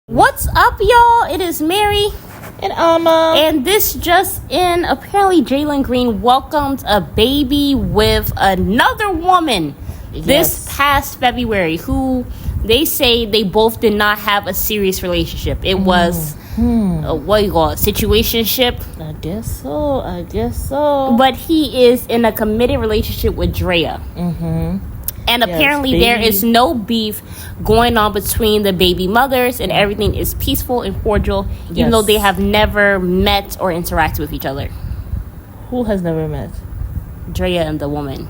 What's up, y'all? It is Mary and Alma, and this just in. Apparently, Jalen Green welcomed a baby with another woman this past February, who they say they both did not have a serious relationship. It was what you call it, situationship. I guess so. But he is in a committed relationship with Draya. And apparently there is no beef going on between the baby mothers, and everything is peaceful and cordial, even though they have never met or interacted with each other. Who has never met? Draya and the woman.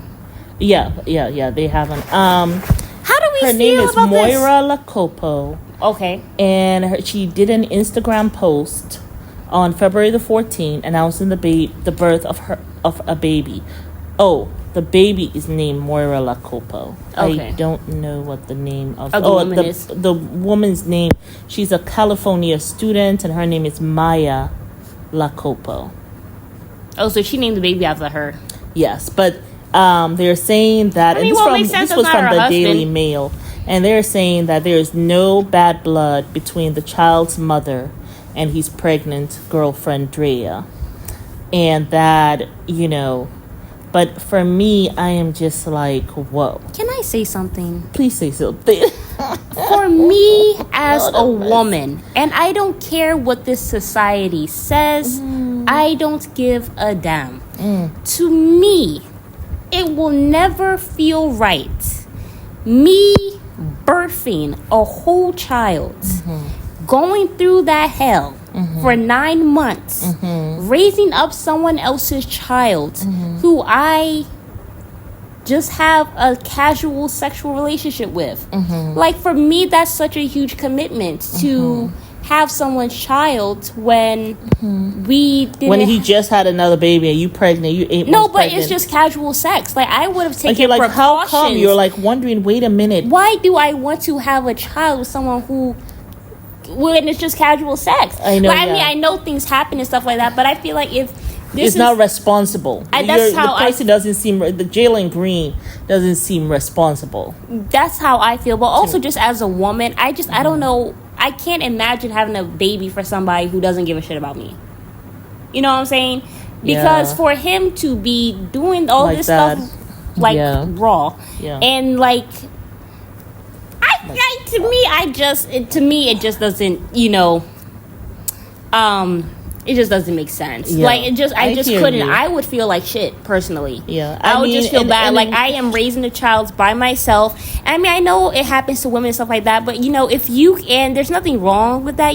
Yeah, they haven't. How do we her feel name is about Moira Lacopo. Okay. And she did an Instagram post on February the 14th announcing the birth of a baby. Oh, the baby is named Moira Lacopo. Okay. I don't know what the name of the woman is. The woman's name. She's a California student, and her name is Maya Lacopo. Oh, so she named the baby after her. Yes, but they're saying that this was from the Daily Mail, and they're saying that there is no bad blood between the child's mother and his pregnant girlfriend Draya, and that But for me, I am just like, whoa. Can I say something? Please say something. For me as a woman, and I don't care what this society says, I don't give a damn. To me, it will never feel right. Me birthing a whole child, going through that hell for 9 months, raising up someone else's child who I just have a casual sexual relationship with. Like, for me, that's such a huge commitment to have someone's child when we didn't. When he just had another baby and you pregnant, you 8 months No, but pregnant. it's just casual sex. Like, I would have taken you're like, precautions. how come? You're like wondering, wait a minute. Why do I want to have a child with someone who, when it's just casual sex? I know. I mean, I know things happen and stuff like that, but I feel like if this it's not responsible. The person doesn't seem. The Jalen Green doesn't seem responsible. That's how I feel. But also, just as a woman, I don't know. I can't imagine having a baby for somebody who doesn't give a shit about me. You know what I'm saying? Because for him to be doing all like this that. stuff raw and to me it just doesn't, it just doesn't make sense. Like, I just couldn't. I would feel like shit personally. I would just feel bad. Like, I am raising a child by myself. I mean, I know it happens to women and stuff like that, but if you, and there's nothing wrong with that,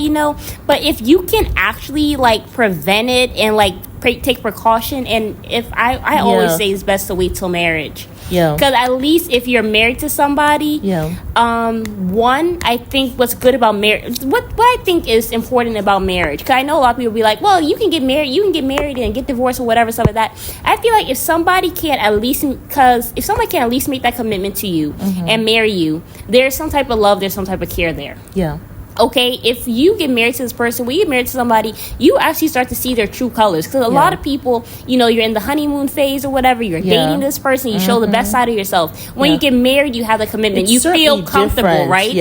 but if you can actually prevent it and take precaution, and if I always say it's best to wait till marriage. Because at least if you're married to somebody, one, I think what's good about marriage, what I think is important about marriage, because I know a lot of people be like, well, you can get married and get divorced or whatever, stuff like that. I feel like if somebody can at least make that commitment to you and marry you, there's some type of love, there's some type of care there. Okay, if you get married to this person, when you get married to somebody, you actually start to see their true colors. Because a lot of people, you're in the honeymoon phase or whatever, you're dating this person, you show the best side of yourself. When you get married, you have the commitment. You feel comfortable, right?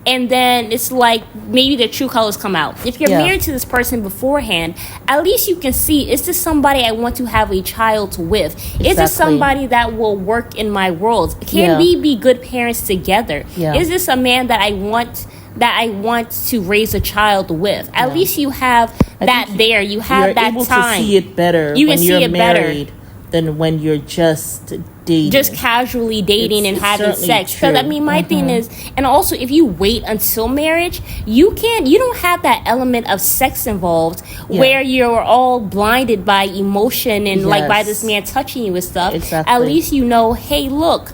And then it's like maybe their true colors come out. If you're married to this person beforehand, at least you can see, is this somebody I want to have a child with? Is this somebody that will work in my world? Can we be good parents together? Is this a man that I want to raise a child with? At least you have that there. You have that able time. To see it better you when can you're see it married better than when you're just dating. Just casually dating and having sex. Because my thing is, and also if you wait until marriage, you don't have that element of sex involved where you're all blinded by emotion and by this man touching you and stuff. At least hey, look,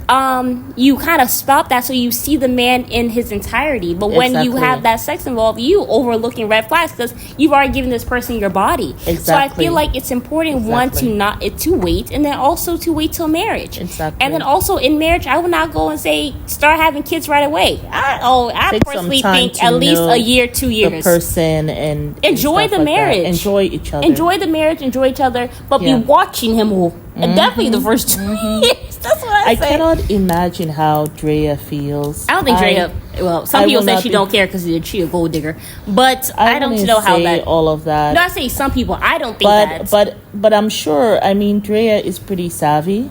you kind of stop that, so you see the man in his entirety. But when you have that sex involved, you overlooking red flags because you've already given this person your body. So I feel like it's important one to wait, and then also to wait till marriage. And then also in marriage, I would not go and say start having kids right away. I personally think at least a year, 2 years. The person and enjoy the marriage, enjoy each other, enjoy the marriage, enjoy each other, but be watching him. And definitely the first 2 years. That's what I say. Cannot imagine how Draya feels. I don't think Draya. Well, some people say she don't care because she's a gold digger, but I don't know how that. All of that. No, I say some people. I don't think that. But I'm sure. I mean, Draya is pretty savvy.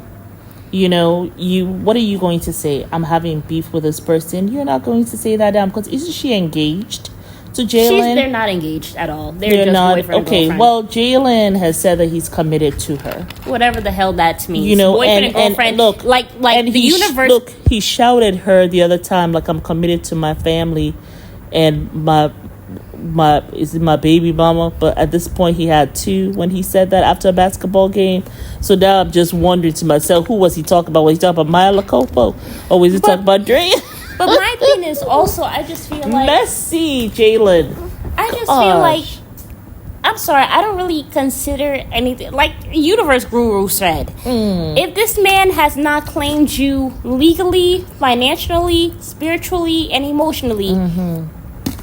You know, what are you going to say? I'm having beef with this person. You're not going to say that down because isn't she engaged to Jalen? They're not engaged at all. They're just not boyfriend. Okay, girlfriend. Well, Jalen has said that he's committed to her. Whatever the hell that means. You know, boyfriend and girlfriend. And look, like and the universe. Look, he shouted her the other time, like, I'm committed to my family and my baby mama. But at this point, he had 2 when he said that after a basketball game. So now I'm just wondering to myself, who was he talking about? Was he talking about Maya Lacopo, or was he talking about Draya? But my thing is also, I just feel like messy, Jalen. I just feel like, I'm sorry, I don't really consider anything like Universe Guru said. If this man has not claimed you legally, financially, spiritually, and emotionally,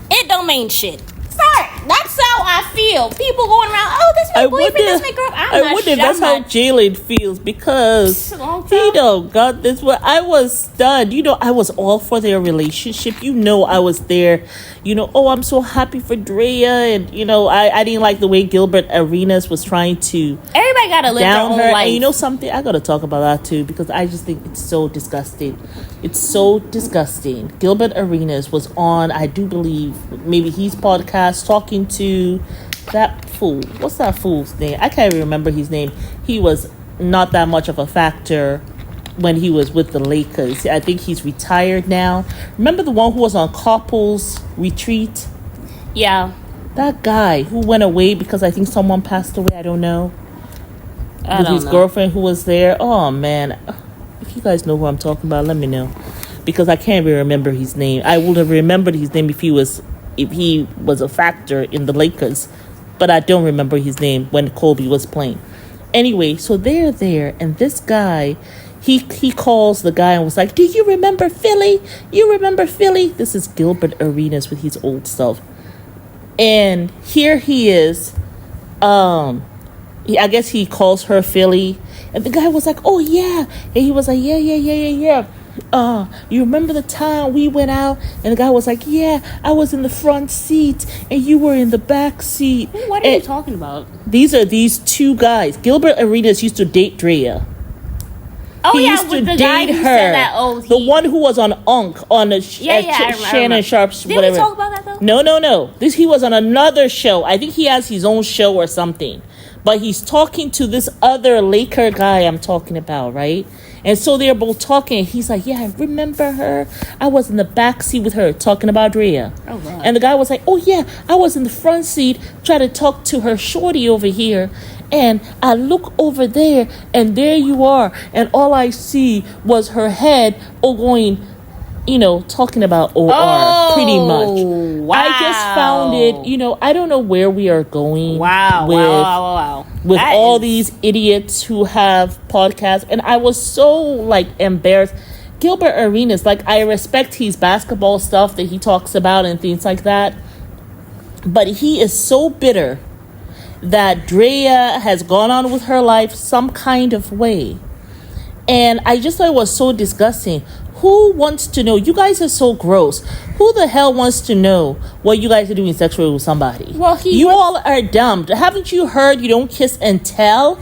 it don't mean shit. Sorry, that's how I feel. People going around, this my boyfriend, this my girl. I wonder if that's how Jalen feels, because he got this. What I was stunned. You know, I was all for their relationship. You know, I was there. You know, I'm so happy for Draya, and you know, I didn't like the way Gilbert Arenas was trying to. Everybody gotta live their own life. And you know something? I gotta talk about that too, because I just think it's so disgusting. It's so disgusting. Gilbert Arenas was on, I do believe, maybe his podcast talking to that fool. What's that fool's name? I can't even remember his name. He was not that much of a factor when he was with the Lakers. I think he's retired now. Remember the one who was on Couples Retreat? Yeah. That guy who went away because I think someone passed away. I don't know. With his girlfriend who was there. Oh, man. If you guys know who I'm talking about, let me know. Because I can't even remember his name. I would have remembered his name if he was a factor in the Lakers. But I don't remember his name when Kobe was playing. Anyway, so they're there. And this guy, he calls the guy and was like, do you remember Philly? You remember Philly? This is Gilbert Arenas with his old self. And here he is. I guess he calls her Philly. And the guy was like, oh, yeah. And he was like, yeah. You remember the time we went out? And the guy was like, yeah, I was in the front seat and you were in the back seat. What are you talking about? These are these 2 guys. Gilbert Arenas used to date Draya. Oh, he used to with the guy who said that. The one who was on Shannon Sharp's Did whatever. we talk about that though? No. He was on another show. I think he has his own show or something. But he's talking to this other Laker guy I'm talking about, right? And so they're both talking. He's like, yeah, I remember her. I was in the back seat with her talking about Draya. Oh, wow. And the guy was like, oh, yeah, I was in the front seat trying to talk to her shorty over here. And I look over there, and there you are. And all I see was her head going, talking about OR pretty much. Wow. I just found it, I don't know where we are going. Wow. With all these idiots who have podcasts. And I was so, embarrassed. Gilbert Arenas, I respect his basketball stuff that he talks about and things like that. But he is so bitter that Draya has gone on with her life some kind of way. And I just thought it was so disgusting. Who wants to know? You guys are so gross. Who the hell wants to know what you guys are doing sexually with somebody? Well, you all are dumb. Haven't you heard you don't kiss and tell?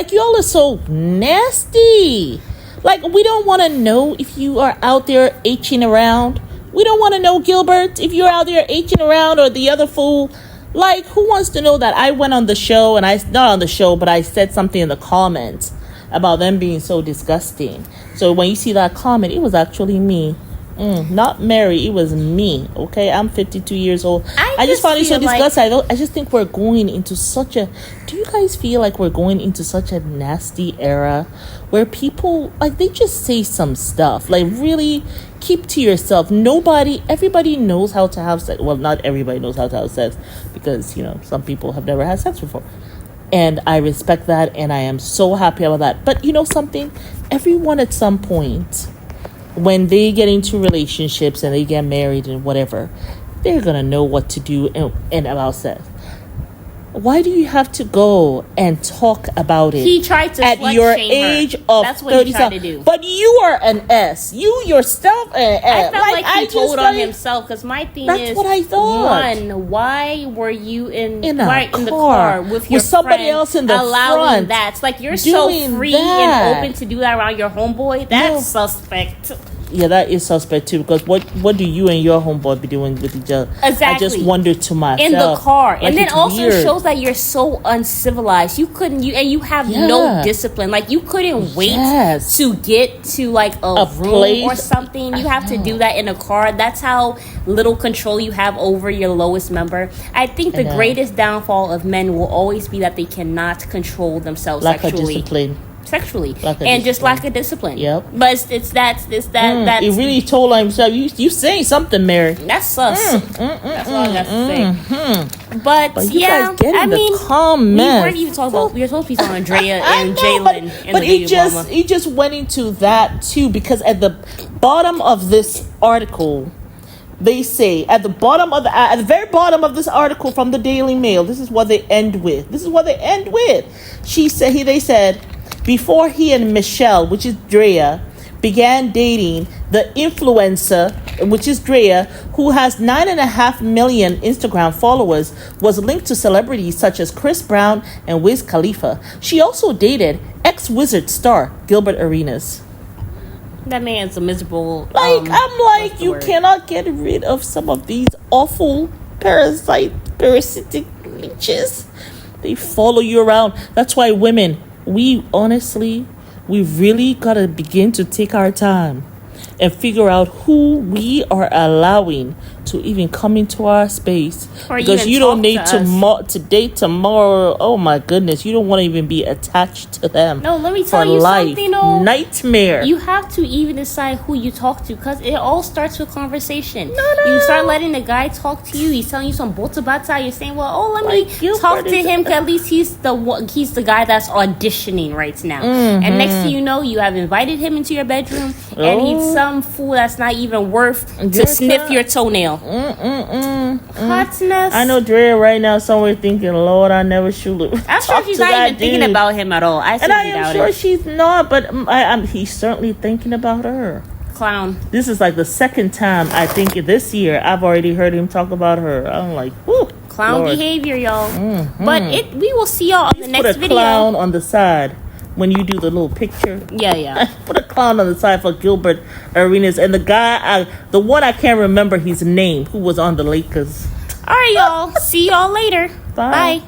You all are so nasty. We don't want to know if you are out there H'ing around. We don't want to know, Gilbert, if you're out there H'ing around, or the other fool. Who wants to know that I went on the show, and not on the show, but I said something in the comments about them being so disgusting. So when you see that comment, it was actually me. Not Mary. It was me. Okay, I'm 52 years old. I just find it so disgusting. I just think we're going into such a. Do you guys feel like we're going into such a nasty era where people like they just say some stuff like really keep to yourself? Everybody knows how to have sex. Well, not everybody knows how to have sex because some people have never had sex before. And I respect that, and I am so happy about that. But something? Everyone at some point, when they get into relationships and they get married and whatever, they're going to know what to do and about sex. Why do you have to go and talk about it? He tried to at your age of That's what he tried to do. But you are an S. You yourself an S. I felt like he told on himself because my thing is what I thought. One, why were you in the car with somebody else in the front? That? It's like you're so free and open to do that around your homeboy. That's suspect. Yeah, that is suspect too. Because what do you and your homeboy be doing with each other? Exactly. I just wonder to myself in the car, like, and then also shows that you're so uncivilized. You have no discipline. Like you couldn't wait to get to like a room place or something. You have to do that in a car. That's how little control you have over your lowest member. I think the greatest downfall of men will always be that they cannot control themselves sexually. Sexually and just lack of discipline. Yep. But it's that he really told on himself. You saying something, Mary? That's sus. That's all I got to say. But you guys get in the comments. We weren't even talking about. We were supposed to be talking about Draya and Jalen. But he just went into that too because at the bottom of this article, they say at the very bottom of this article from the Daily Mail, this is what they end with. They said. Before he and Michelle, which is Draya, began dating, the influencer, which is Draya, who has 9.5 million Instagram followers, was linked to celebrities such as Chris Brown and Wiz Khalifa. She also dated ex-Wizard star Gilbert Arenas. That man's a miserable. You cannot get rid of some of these awful parasitic leeches. They follow you around. That's why women. We really got to begin to take our time and figure out who we are allowing to even come into our space. Because you don't need to date tomorrow. Oh my goodness. You don't want to even be attached to them. No, let me tell you something though. Nightmare. You have to even decide who you talk to because it all starts with conversation. You start letting the guy talk to you. He's telling you some bota. You're saying, let me talk to him because at least he's the guy that's auditioning right now. Mm-hmm. And next thing you know, you have invited him into your bedroom and he's some fool that's not even worth to sniff your toenail. Hotness. I know Draya right now somewhere thinking, Lord, I never should have. I'm sure she's not even thinking about him at all. I am sure she's not, but he's certainly thinking about her. Clown. This is like the second time I think this year I've already heard him talk about her. I'm like, whoo. Clown behavior, y'all. Mm-hmm. But we will see y'all on the next video. Put a clown on the side. When you do the little picture. Yeah. Put a clown on the side for Gilbert Arenas. And the guy, the one I can't remember his name, who was on the Lakers. All right, y'all. See y'all later. Bye.